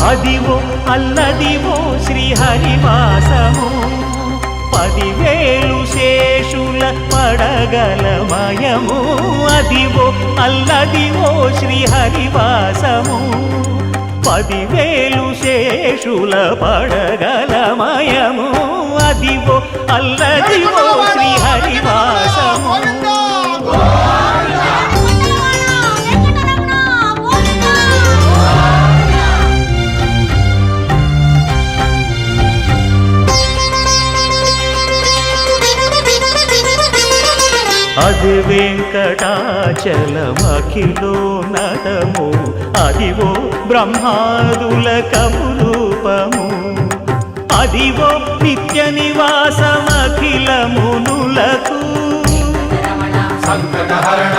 అదివో అల్లదివో శ్రీహరివాసము 10,000 శేషుల పడగలమయము అదివో అల్లదివో శ్రీహరివాసము 10,000 శేషుల పడగలమయము అదివో అల్లదివో శ్రీహరివాసము అది వెంకటాచలమఖిలోన్నతము అదివో బ్రహ్మాదుల కమురూపము అదివో నిత్య నివాసమఖిలమునులకు సంకటహరణ